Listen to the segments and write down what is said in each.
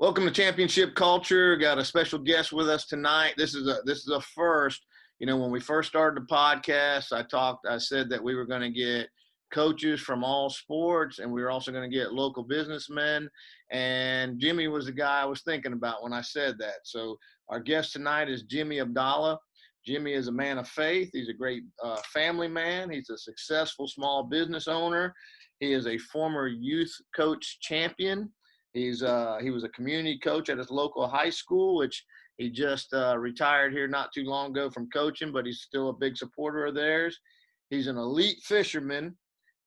Welcome to Championship Culture. Got a special guest with us tonight. This is a first. You know, when we first started the podcast, I said that we were going to get coaches from all sports, and we were also going to get local businessmen. And Jimmy was the guy I was thinking about when I said that. So our guest tonight is Jimmy Abdalla. Jimmy is a man of faith. He's a great family man. He's a successful small business owner. He is a former youth coach champion. He was a community coach at his local high school, which he just retired here not too long ago from coaching, but he's still a big supporter of theirs. He's an elite fisherman.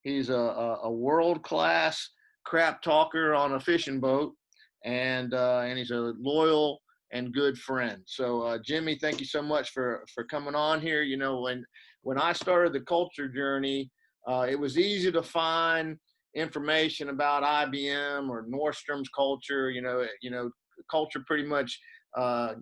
He's a world-class crap talker on a fishing boat, and he's a loyal and good friend. So, Jimmy, thank you so much for coming on here. You know, when I started the culture journey, it was easy to find information about IBM or Nordstrom's culture. Culture pretty much got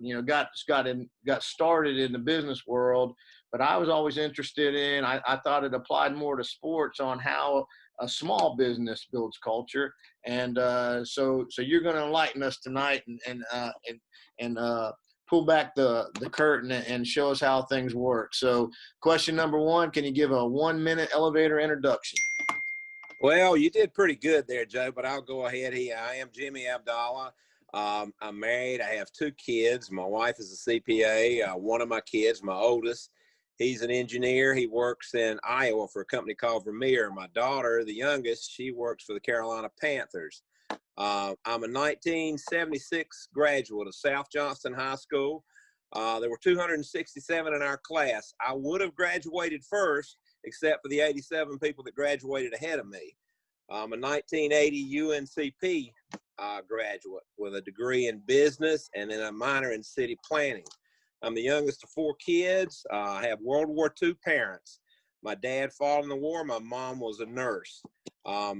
started in the business world. But I was always interested in. I thought it applied more to sports on how a small business builds culture. And so you're going to enlighten us tonight and pull back the curtain and show us how things work. So question number one, can you give a 1-minute elevator introduction? Well, you did pretty good there, Joe, but I'll go ahead here. I am Jimmy Abdalla. I'm married. I have 2 kids. My wife is a CPA. One of my kids, my oldest, he's an engineer. He works in Iowa for a company called Vermeer. My daughter, the youngest, she works for the Carolina Panthers. I'm a 1976 graduate of South Johnston High School. There were 267 in our class. I would have graduated first, except for the 87 people that graduated ahead of me. I'm a 1980 UNCP graduate with a degree in business and then a minor in city planning. I'm the youngest of 4 kids. I have World War II parents. My dad fought in the war. My mom was a nurse. My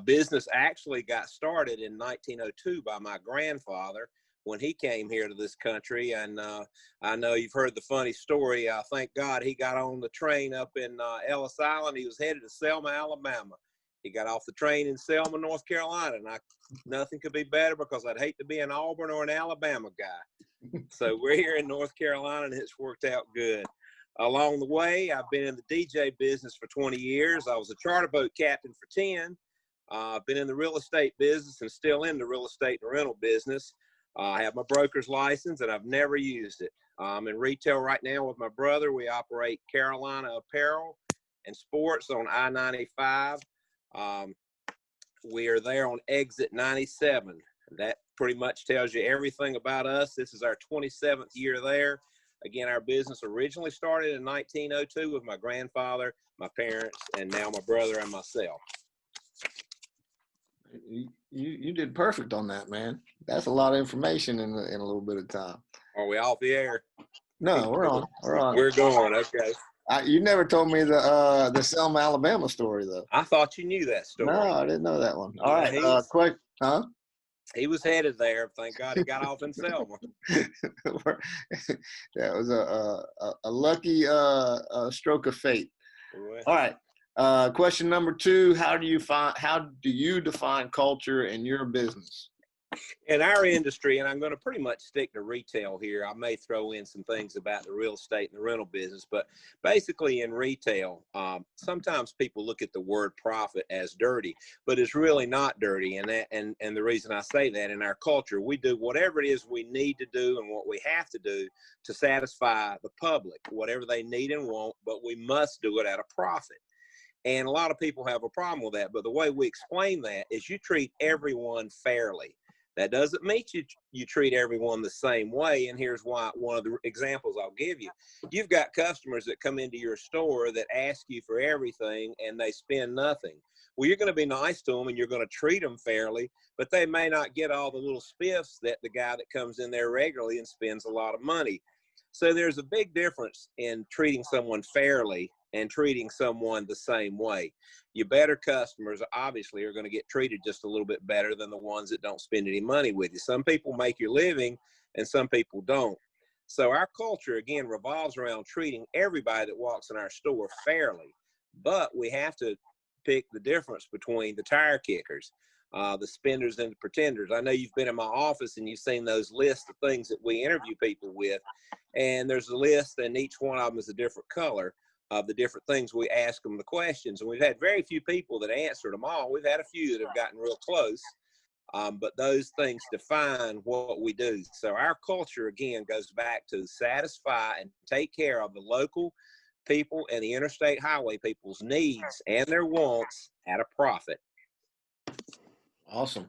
business actually got started in 1902 by my grandfather when he came here to this country. And I know you've heard the funny story. Thank God he got on the train up in Ellis Island. He was headed to Selma, Alabama. He got off the train in Selma, North Carolina. And nothing could be better because I'd hate to be an Auburn or an Alabama guy. So we're here in North Carolina and it's worked out good. Along the way, I've been in the DJ business for 20 years. I was a charter boat captain for 10. I've been in the real estate business and still in the real estate and rental business. I have my broker's license and I've never used it. I'm in retail right now with my brother. We operate Carolina Apparel and Sports on I-95. We are there on exit 97. That pretty much tells you everything about us. This is our 27th year there. Again, our business originally started in 1902 with my grandfather, my parents, and now my brother and myself. You did perfect on that, man. That's a lot of information in a little bit of time. Are we off the air? No, we're on. We're going. Okay. You never told me the Selma, Alabama story, though. I thought you knew that story. No, I didn't know that one. All right, quick, huh? He was headed there. Thank God he got off in Selma. That was a lucky stroke of fate. All right. Question number 2: How do you define culture in your business? In our industry, and I'm going to pretty much stick to retail here. I may throw in some things about the real estate and the rental business, but basically in retail, sometimes people look at the word profit as dirty, but it's really not dirty. And the reason I say that, in our culture, we do whatever it is we need to do and what we have to do to satisfy the public, whatever they need and want, but we must do it at a profit. And a lot of people have a problem with that. But the way we explain that is you treat everyone fairly. That doesn't mean you treat everyone the same way. And here's why. One of the examples I'll give you. You've got customers that come into your store that ask you for everything and they spend nothing. Well, you're going to be nice to them and you're going to treat them fairly, but they may not get all the little spiffs that the guy that comes in there regularly and spends a lot of money. So there's a big difference in treating someone fairly and treating someone the same way. Your better customers obviously are going to get treated just a little bit better than the ones that don't spend any money with you. Some people make your living and some people don't. So our culture, again, revolves around treating everybody that walks in our store fairly, but we have to pick the difference between the tire kickers. the spenders and the pretenders. I know you've been in my office and you've seen those lists of things that we interview people with, and there's a list, and each one of them is a different color of the different things we ask them the questions. And we've had very few people that answered them all. We've had a few that have gotten real close, but those things define what we do. So our culture, again, goes back to satisfy and take care of the local people and the interstate highway people's needs and their wants at a profit. Awesome.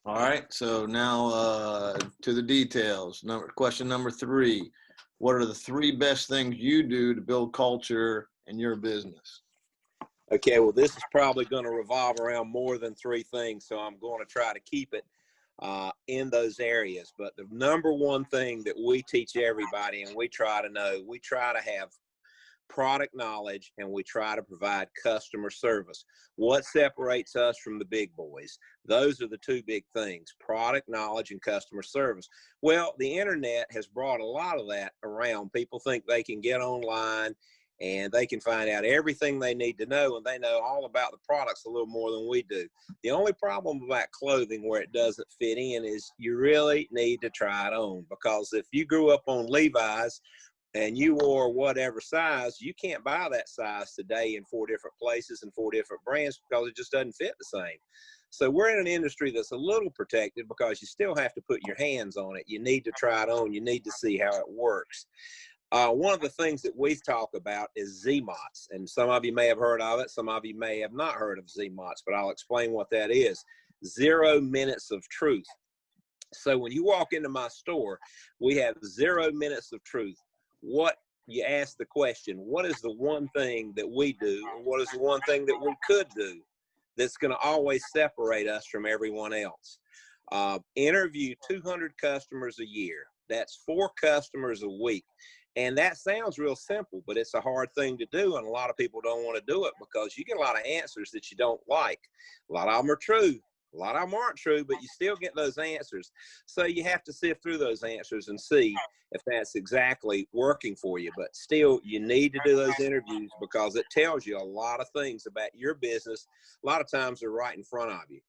All right, so now to the details. Question number 3. What are the 3 best things you do to build culture in your business? Okay, well, this is probably going to revolve around more than 3 things, so I'm going to try to keep it in those areas. But the number one thing that we teach everybody, and we try to have product knowledge, and we try to provide customer service. What separates us from the big boys? Those are the 2 big things: product knowledge and customer service. Well, the internet has brought a lot of that around. People think they can get online and they can find out everything they need to know, and they know all about the products a little more than we do. The only problem about clothing where it doesn't fit in is you really need to try it on, because if you grew up on Levi's and you wore whatever size, you can't buy that size today in 4 different places and 4 different brands, because it just doesn't fit the same. So we're in an industry that's a little protected because you still have to put your hands on it. You need to try it on. You need to see how it works. One of the things that we talk about is ZMOTs, and some of you may have heard of it. Some of you may have not heard of ZMOTs, but I'll explain what that is. 0 minutes of truth. So when you walk into my store, we have 0 minutes of truth. What you ask the question, what is the one thing that we do, or what is the one thing that we could do that's going to always separate us from everyone else? Interview 200 customers a year. That's 4 customers a week. And that sounds real simple, but it's a hard thing to do, and a lot of people don't want to do it because you get a lot of answers that you don't like. A lot of them are true. A lot of them aren't true, but you still get those answers. So you have to sift through those answers and see if that's exactly working for you. But still, you need to do those interviews because it tells you a lot of things about your business. A lot of times they're right in front of you.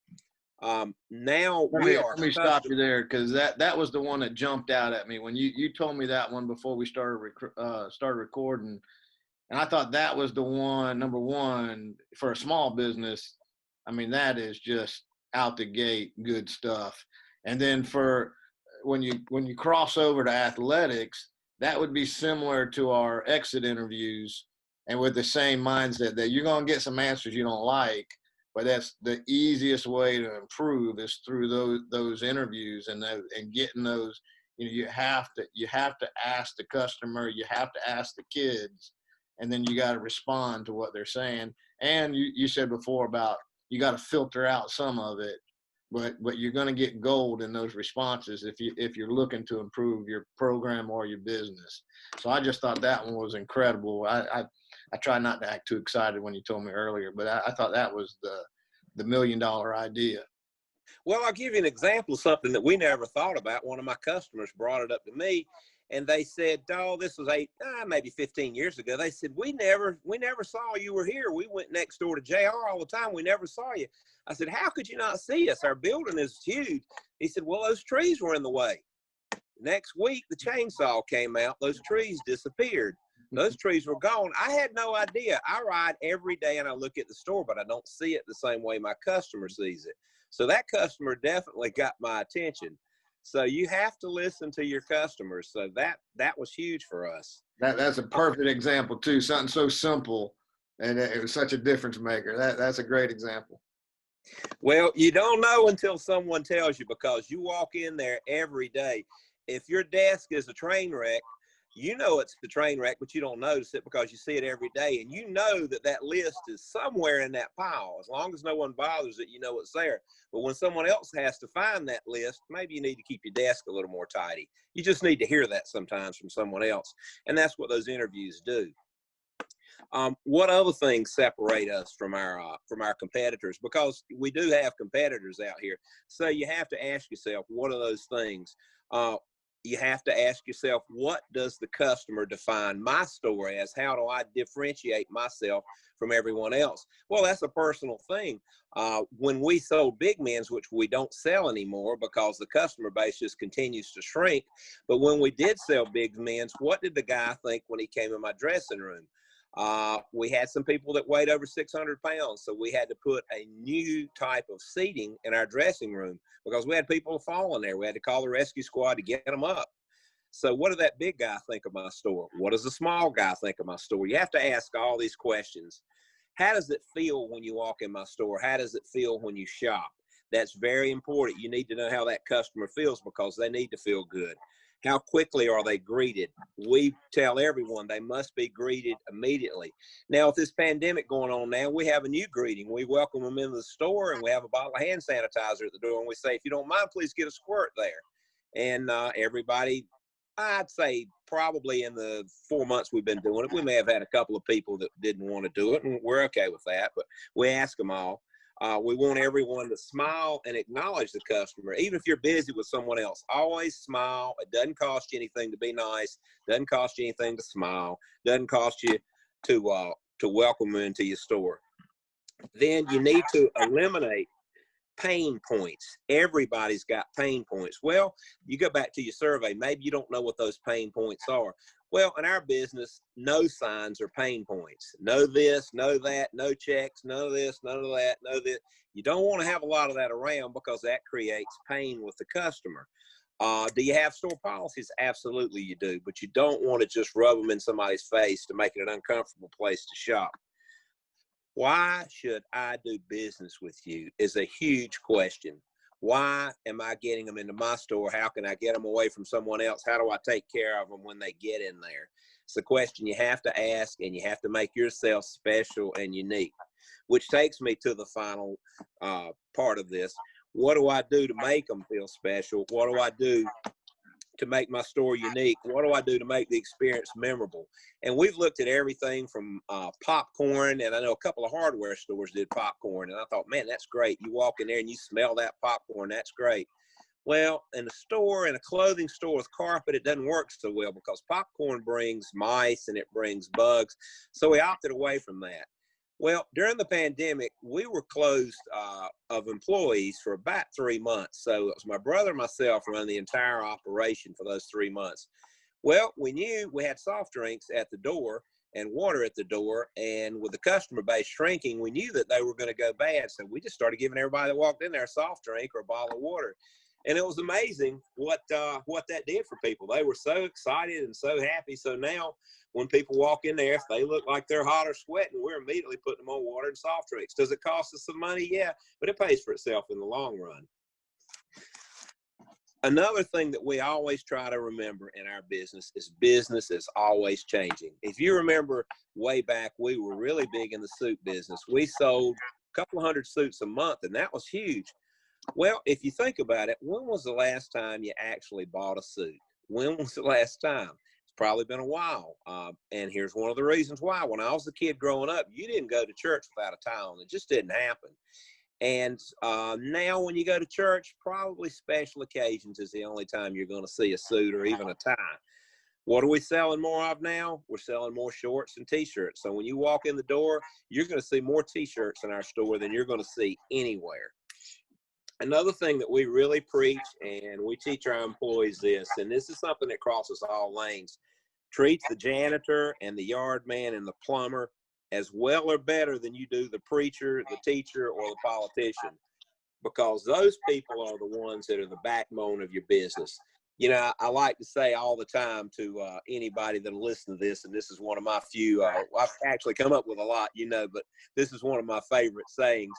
Now let me stop you there, because that was the one that jumped out at me when you told me that one before we started recording, and I thought that was the one, number one, for a small business. I mean, that is just out the gate good stuff. And then for when you cross over to athletics, that would be similar to our exit interviews, and with the same mindset that you're going to get some answers you don't like, but that's the easiest way to improve is through those interviews and getting those. You have to ask the customer, you have to ask the kids, and then you got to respond to what they're saying. And you said before about you got to filter out some of it, but you're going to get gold in those responses if you're looking to improve your program or your business. So I just thought that one was incredible. I try not to act too excited when you told me earlier, but I thought that was the $1 million idea. Well, I'll give you an example of something that we never thought about. One of my customers brought it up to me, and they said, "Oh, this was maybe 15 years ago." They said, "We never saw you were here. We went next door to JR all the time. We never saw you." I said, "How could you not see us? Our building is huge." He said, "Well, those trees were in the way." Next week, the chainsaw came out. Those trees disappeared. Those trees were gone. I had no idea. I ride every day and I look at the store, but I don't see it the same way my customer sees it. So that customer definitely got my attention. So you have to listen to your customers. So that was huge for us. That's a perfect example too. Something so simple, and it was such a difference maker. That's a great example. Well, you don't know until someone tells you, because you walk in there every day. If your desk is a train wreck, you know it's the train wreck, but you don't notice it because you see it every day. And you know that list is somewhere in that pile. As long as no one bothers it, you know it's there. But when someone else has to find that list, maybe you need to keep your desk a little more tidy. You just need to hear that sometimes from someone else. And that's what those interviews do. What other things separate us from our competitors? Because we do have competitors out here. So you have to ask yourself, what are those things? you have to ask yourself, what does the customer define my store as? How do I differentiate myself from everyone else? Well, that's a personal thing. When we sold big men's, which we don't sell anymore because the customer base just continues to shrink. But when we did sell big men's, what did the guy think when he came in my dressing room? We had some people that weighed over 600 pounds. So we had to put a new type of seating in our dressing room because we had people falling there. We had to call the rescue squad to get them up. So what did that big guy think of my store? What does the small guy think of my store? You have to ask all these questions. How does it feel when you walk in my store? How does it feel when you shop? That's very important. You need to know how that customer feels because they need to feel good. How quickly are they greeted? We tell everyone they must be greeted immediately. Now, with this pandemic going on now, we have a new greeting. We welcome them into the store, and we have a bottle of hand sanitizer at the door, and we say, if you don't mind, please get a squirt there. And everybody, I'd say probably in the 4 months we've been doing it, we may have had a couple of people that didn't want to do it, and we're okay with that, but we ask them all. We want everyone to smile and acknowledge the customer. Even if you're busy with someone else, always smile. It doesn't cost you anything to be nice. Doesn't cost you anything to smile. Doesn't cost you to welcome them into your store. Then you need to eliminate pain points. Everybody's got pain points. Well, you go back to your survey. Maybe you don't know what those pain points are. Well, in our business, no signs are pain points. No this, no that, no checks, none of this, none of that, no this. You don't want to have a lot of that around because that creates pain with the customer. Do you have store policies? Absolutely you do, but you don't want to just rub them in somebody's face to make it an uncomfortable place to shop. Why should I do business with you is a huge question. Why am I getting them into my store? How can I get them away from someone else? How do I take care of them when they get in there? It's a question you have to ask, and you have to make yourself special and unique, which takes me to the final part of this. What do I do to make them feel special? What do I do to make my store unique? What do I do to make the experience memorable? And we've looked at everything from popcorn, and I know a couple of hardware stores did popcorn, and I thought, man, that's great. You walk in there and you smell that popcorn, that's great. Well, in a store, in a clothing store with carpet, it doesn't work so well because popcorn brings mice and it brings bugs. So we opted away from that. Well, during the pandemic, we were closed of employees for about 3 months. So it was my brother and myself running the entire operation for those 3 months. Well, we knew we had soft drinks at the door and water at the door. And with the customer base shrinking, we knew that they were going to go bad. So we just started giving everybody that walked in there a soft drink or a bottle of water. And it was amazing what that did for people. They were so excited and so happy. So now when people walk in there, if they look like they're hot or sweating, we're immediately putting them on water and soft drinks. Does it cost us some money? Yeah, but it pays for itself in the long run. Another thing that we always try to remember in our business is always changing. If you remember way back, we were really big in the suit business. We sold a couple of hundred suits a month, and that was huge. Well, if you think about it, when was the last time you actually bought a suit? When was the last time? It's probably been a while. And here's one of the reasons why. When I was a kid growing up, you didn't go to church without a tie on. It just didn't happen. And now when you go to church, probably special occasions is the only time you're going to see a suit or even a tie. What are we selling more of now? We're selling more shorts and T-shirts. So when you walk in the door, you're going to see more T-shirts in our store than you're going to see anywhere. Another thing that we really preach, and we teach our employees this, and this is something that crosses all lanes, treat the janitor and the yard man and the plumber as well or better than you do the preacher, the teacher, or the politician, because those people are the ones that are the backbone of your business. You know, I like to say all the time to anybody that'll listen to this, and this is one of my few, I've actually come up with a lot, you know, but this is one of my favorite sayings.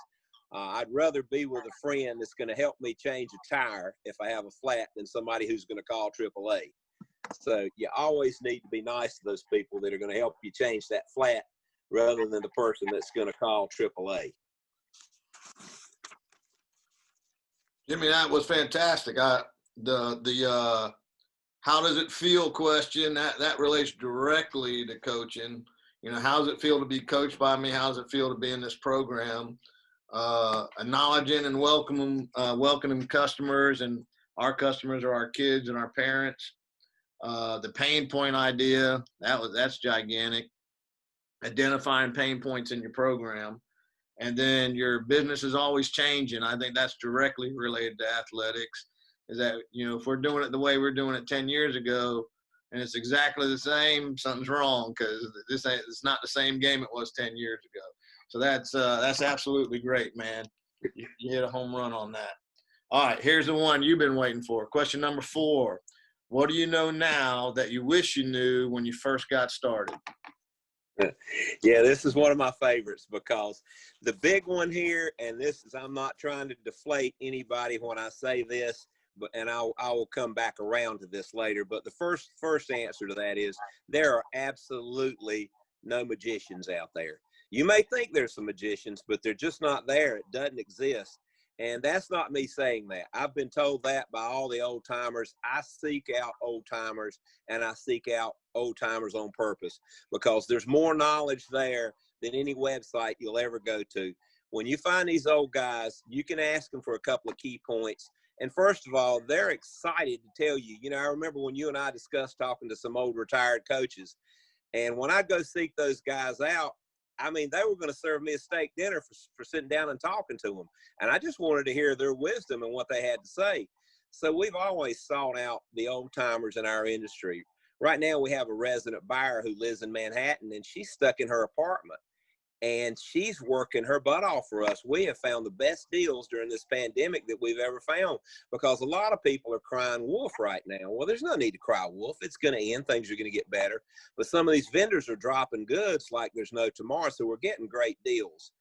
I'd rather be with a friend that's going to help me change a tire if I have a flat than somebody who's going to call AAA. So you always need to be nice to those people that are going to help you change that flat rather than the person that's going to call AAA. Jimmy, that was fantastic. The how does it feel question, that relates directly to coaching. You know, how does it feel to be coached by me? How does it feel to be in this program? Acknowledging and welcoming customers and Our customers are our kids and our parents. The pain point idea, that's gigantic. Identifying pain points in your program. And then your business is always changing. I think that's directly related to athletics, is that, if we're doing it the way we're doing it 10 years ago and it's exactly the same, something's wrong, because it's not the same game it was 10 years ago. So that's absolutely great, man. You hit a home run on that. All right, here's the one you've been waiting for. Question number 4. What do you know now that you wish you knew when you first got started? Yeah, this is one of my favorites, because the big one here, and this is, I'm not trying to deflate anybody when I say this, but I will come back around to this later. But the first answer to that is there are absolutely no magicians out there. You may think there's some magicians, but they're just not there. It doesn't exist. And that's not me saying that. I've been told that by all the old timers. I seek out old timers, and I seek out old timers on purpose, because there's more knowledge there than any website you'll ever go to. When you find these old guys, you can ask them for a couple of key points. And first of all, they're excited to tell you. I remember when you and I discussed talking to some old retired coaches, and when I go seek those guys out, I mean, they were going to serve me a steak dinner for sitting down and talking to them. And I just wanted to hear their wisdom and what they had to say. So we've always sought out the old timers in our industry. Right now, we have a resident buyer who lives in Manhattan, and she's stuck in her apartment. And she's working her butt off for us. We have found the best deals during this pandemic that we've ever found, because a lot of people are crying wolf right now. Well, there's no need to cry wolf. It's going to end. Things are going to get better. But some of these vendors are dropping goods like there's no tomorrow, so we're getting great deals.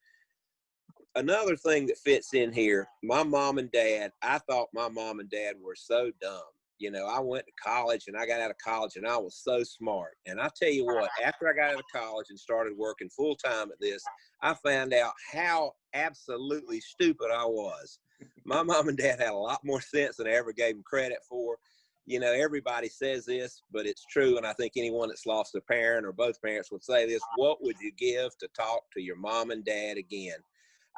Another thing that fits in here, my mom and dad, I thought my mom and dad were so dumb. I went to college, and I got out of college, and I was so smart. And I tell you what, after I got out of college and started working full time at this, I found out how absolutely stupid I was. My mom and dad had a lot more sense than I ever gave them credit for. Everybody says this, but it's true. And I think anyone that's lost a parent or both parents would say this: what would you give to talk to your mom and dad again?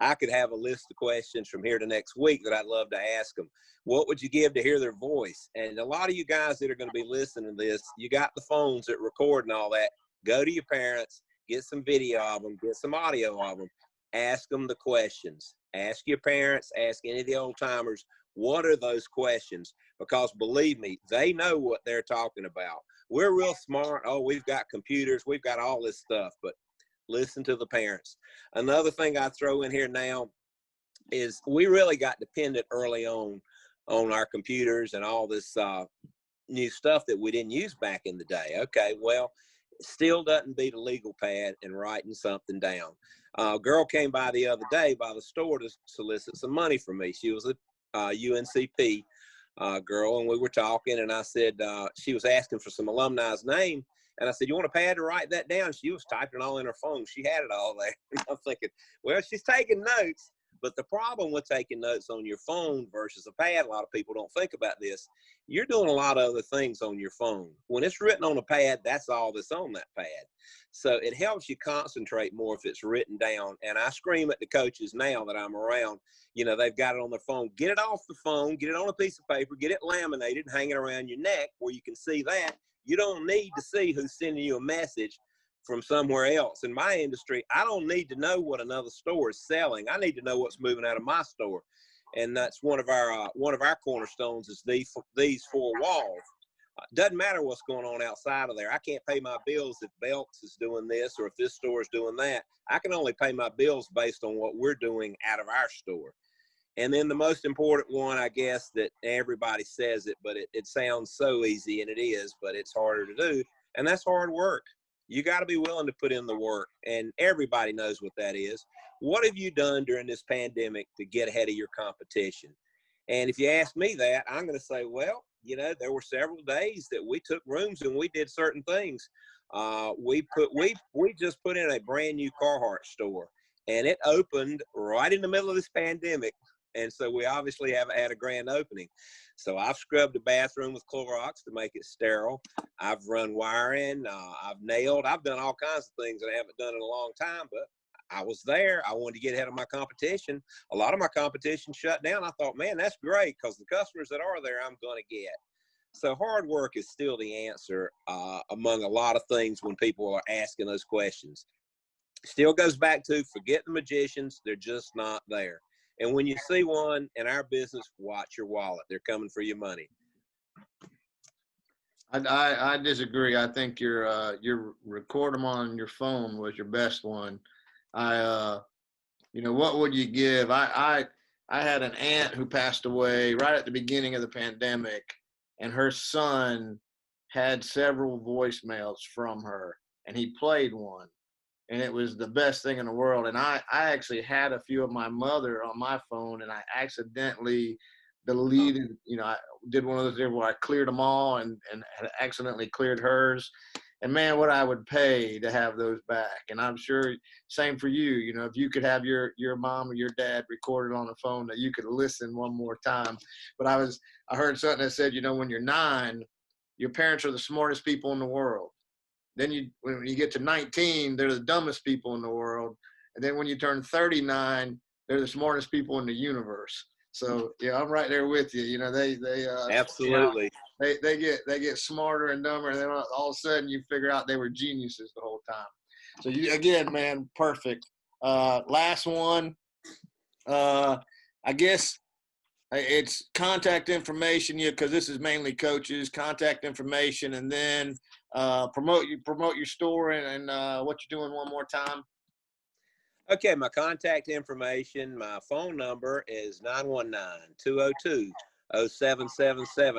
I could have a list of questions from here to next week that I'd love to ask them. What would you give to hear their voice? And a lot of you guys that are going to be listening to this, you got the phones that record and all that. Go to your parents, get some video of them, get some audio of them, ask them the questions. Ask your parents, ask any of the old timers, what are those questions? Because believe me, they know what they're talking about. We're real smart. Oh, we've got computers, we've got all this stuff, but listen to the parents. Another thing I throw in here now is we really got dependent early on our computers and all this new stuff that we didn't use back in the day. Okay, well, still doesn't beat a legal pad and writing something down. A girl came by the other day by the store to solicit some money from me. She was a UNCP girl, and we were talking, and I said, she was asking for some alumni's name. And I said, you want a pad to write that down? She was typing it all in her phone. She had it all there. And I'm thinking, well, she's taking notes. But the problem with taking notes on your phone versus a pad, a lot of people don't think about this. You're doing a lot of other things on your phone. When it's written on a pad, that's all that's on that pad. So it helps you concentrate more if it's written down. And I scream at the coaches now that I'm around, they've got it on their phone. Get it off the phone, get it on a piece of paper, get it laminated, hang it around your neck where you can see that. You don't need to see who's sending you a message from somewhere else. In my industry, I don't need to know what another store is selling. I need to know what's moving out of my store. And that's one of our cornerstones is these 4 walls. Doesn't matter what's going on outside of there. I can't pay my bills if Belks is doing this or if this store is doing that. I can only pay my bills based on what we're doing out of our store. And then the most important one, I guess, that everybody says it, but it sounds so easy, and it is, but it's harder to do, and that's hard work. You got to be willing to put in the work, and everybody knows what that is. What have you done during this pandemic to get ahead of your competition? And if you ask me that, I'm going to say, well, there were several days that we took rooms and we did certain things. We just put in a brand new Carhartt store, and it opened right in the middle of this pandemic. And so we obviously haven't had a grand opening. So I've scrubbed the bathroom with Clorox to make it sterile. I've run wiring. I've nailed. I've done all kinds of things that I haven't done in a long time, but I was there. I wanted to get ahead of my competition. A lot of my competition shut down. I thought, man, that's great because the customers that are there, I'm going to get. So hard work is still the answer among a lot of things when people are asking those questions. Still goes back to forget the magicians. They're just not there. And when you see one in our business, watch your wallet. They're coming for your money. I disagree. I think your record them on your phone was your best one. What would you give? I had an aunt who passed away right at the beginning of the pandemic, and her son had several voicemails from her, and he played one, and it was the best thing in the world. And I actually had a few of my mother on my phone, and I accidentally deleted, I did one of those where I cleared them all and had accidentally cleared hers. And man, what I would pay to have those back. And I'm sure same for you, if you could have your mom or your dad recorded on the phone that you could listen one more time. But I heard something that said, when you're 9, your parents are the smartest people in the world. Then when you get to 19, they're the dumbest people in the world. And then when you turn 39, they're the smartest people in the universe. So yeah, I'm right there with you. They absolutely. They get smarter and dumber, and then all of a sudden you figure out they were geniuses the whole time. So again, man, perfect. Last one. I guess it's contact information, because this is mainly coaches. Contact information, and then promote your store and what you're doing one more time. Okay, my contact information, my phone number is 919-202-0777.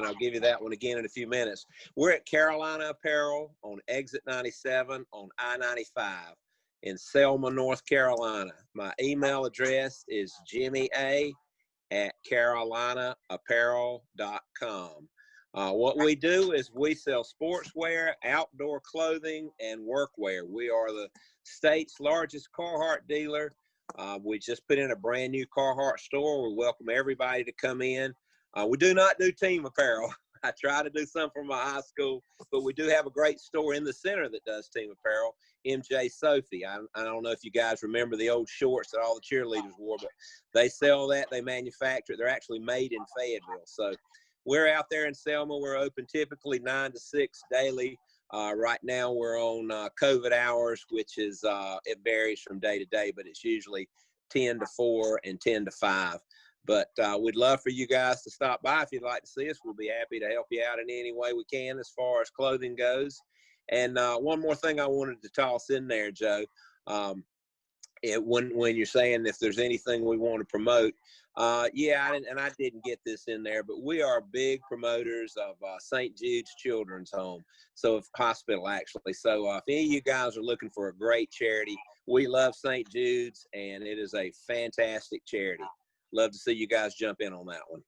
I'll give you that one again in a few minutes. We're at Carolina Apparel on Exit 97 on I-95 in Selma, North Carolina. My email address is jimmya@carolinapparel.com. What we do is we sell sportswear, outdoor clothing, and workwear. We are the state's largest Carhartt dealer. We just put in a brand new Carhartt store. We welcome everybody to come in. We do not do team apparel. I try to do some from my high school, but we do have a great store in the center that does team apparel, MJ Sophie. I don't know if you guys remember the old shorts that all the cheerleaders wore, but they sell that. They manufacture it. They're actually made in Fayetteville. So we're out there in Selma. We're open typically 9 to 6 daily. Right now we're on COVID hours, which is it varies from day to day, but it's usually 10 to 4 and 10 to 5. But we'd love for you guys to stop by if you'd like to see us. We'll be happy to help you out in any way we can as far as clothing goes. And one more thing I wanted to toss in there, Joe. When you're saying if there's anything we want to promote, I didn't get this in there, but we are big promoters of St. Jude's Children's Home, hospital actually. So if any of you guys are looking for a great charity, we love St. Jude's, and it is a fantastic charity. Love to see you guys jump in on that one.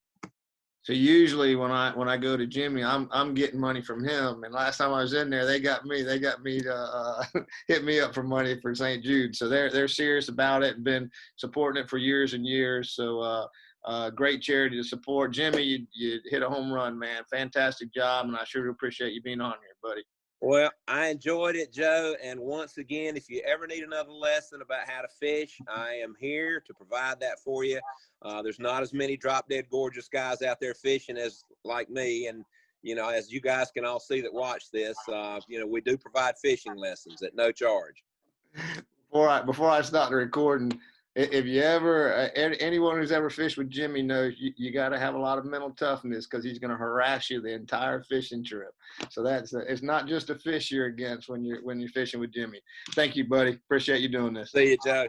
So usually when I go to Jimmy, I'm getting money from him. And last time I was in there, they got me to hit me up for money for St. Jude. So they're serious about it and been supporting it for years and years. So great charity to support. Jimmy, you hit a home run, man. Fantastic job, and I sure appreciate you being on here, buddy. Well, I enjoyed it, Joe. And once again, if you ever need another lesson about how to fish, I am here to provide that for you. There's not as many drop dead gorgeous guys out there fishing as like me. And, as you guys can all see that watch this, we do provide fishing lessons at no charge. Before I start the recording, if you ever, anyone who's ever fished with Jimmy knows you got to have a lot of mental toughness, because he's going to harass you the entire fishing trip. So it's not just a fish you're against when you're fishing with Jimmy. Thank you, buddy. Appreciate you doing this. See you, Joe.